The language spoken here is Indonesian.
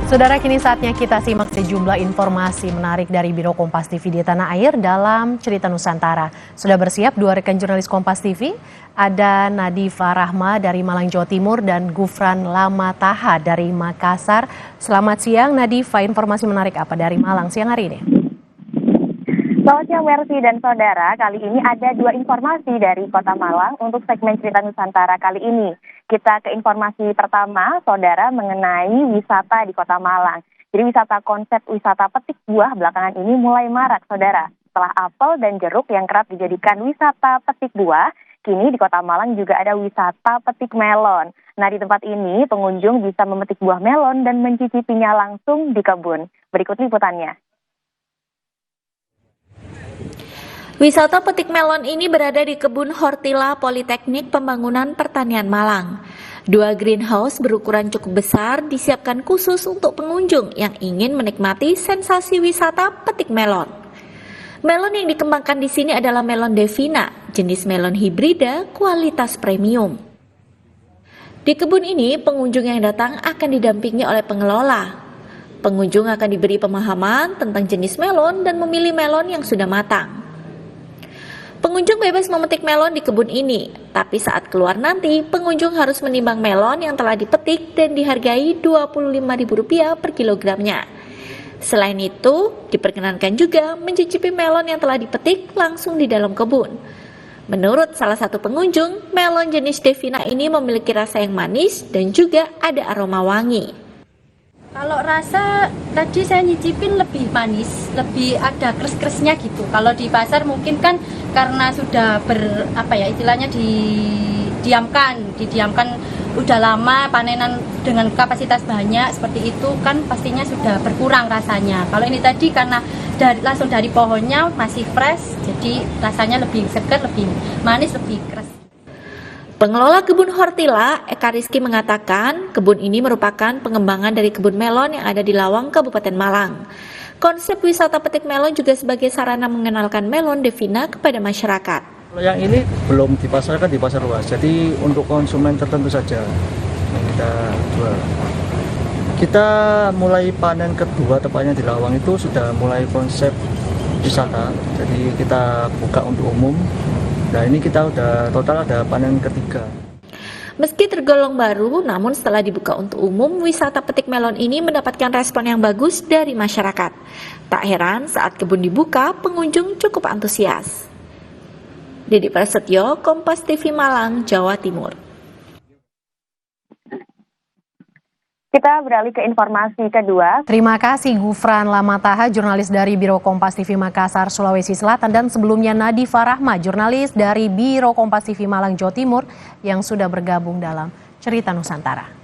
Saudara, kini saatnya kita simak sejumlah informasi menarik dari Biro Kompas TV di tanah air dalam Cerita Nusantara. Sudah bersiap dua rekan jurnalis Kompas TV, ada Nadifa Rahma dari Malang, Jawa Timur dan Gufran Lamataha dari Makassar. Selamat siang Nadifa, informasi menarik apa dari Malang siang hari ini? Selamat siang Mercy dan saudara, kali ini ada dua informasi dari Kota Malang untuk segmen Cerita Nusantara kali ini. Kita ke informasi pertama, saudara, mengenai wisata di Kota Malang. Jadi konsep wisata petik buah belakangan ini mulai marak, saudara. Setelah apel dan jeruk yang kerap dijadikan wisata petik buah, kini di Kota Malang juga ada wisata petik melon. Nah, di tempat ini pengunjung bisa memetik buah melon dan mencicipinya langsung di kebun. Berikut liputannya. Wisata petik melon ini berada di Kebun Hortila Politeknik Pembangunan Pertanian Malang. Dua greenhouse berukuran cukup besar disiapkan khusus untuk pengunjung yang ingin menikmati sensasi wisata petik melon. Melon yang dikembangkan di sini adalah melon Devina, jenis melon hibrida kualitas premium. Di kebun ini, pengunjung yang datang akan didampingi oleh pengelola. Pengunjung akan diberi pemahaman tentang jenis melon dan memilih melon yang sudah matang. Pengunjung bebas memetik melon di kebun ini, tapi saat keluar nanti, pengunjung harus menimbang melon yang telah dipetik dan dihargai Rp25.000 per kilogramnya. Selain itu, diperkenankan juga mencicipi melon yang telah dipetik langsung di dalam kebun. Menurut salah satu pengunjung, melon jenis Devina ini memiliki rasa yang manis dan juga ada aroma wangi. Kalau rasa tadi saya nyicipin lebih manis, lebih ada kres-kresnya gitu. Kalau di pasar mungkin kan karena sudah istilahnya didiamkan udah lama, panenan dengan kapasitas banyak seperti itu kan pastinya sudah berkurang rasanya. Kalau ini tadi karena langsung dari pohonnya masih fresh, jadi rasanya lebih segar, lebih manis, lebih kres. Pengelola Kebun Hortila, Eka Rizky, mengatakan kebun ini merupakan pengembangan dari kebun melon yang ada di Lawang, Kabupaten Malang. Konsep wisata petik melon juga sebagai sarana mengenalkan melon Devina kepada masyarakat. Kalau yang ini belum dipasarkan di pasar luas, jadi untuk konsumen tertentu saja yang kita jual. Kita mulai panen kedua, tepatnya di Lawang itu sudah mulai konsep wisata, jadi kita buka untuk umum. Nah, ini kita udah total ada panen ketiga. Meski tergolong baru, namun setelah dibuka untuk umum, wisata petik melon ini mendapatkan respon yang bagus dari masyarakat. Tak heran saat kebun dibuka, pengunjung cukup antusias. Dedy Prasetyo, Kompas TV Malang, Jawa Timur. Kita beralih ke informasi kedua. Terima kasih Gufran Lamataha, jurnalis dari Biro Kompas TV Makassar, Sulawesi Selatan, dan sebelumnya Nadifa Rahma, jurnalis dari Biro Kompas TV Malang, Jawa Timur, yang sudah bergabung dalam Cerita Nusantara.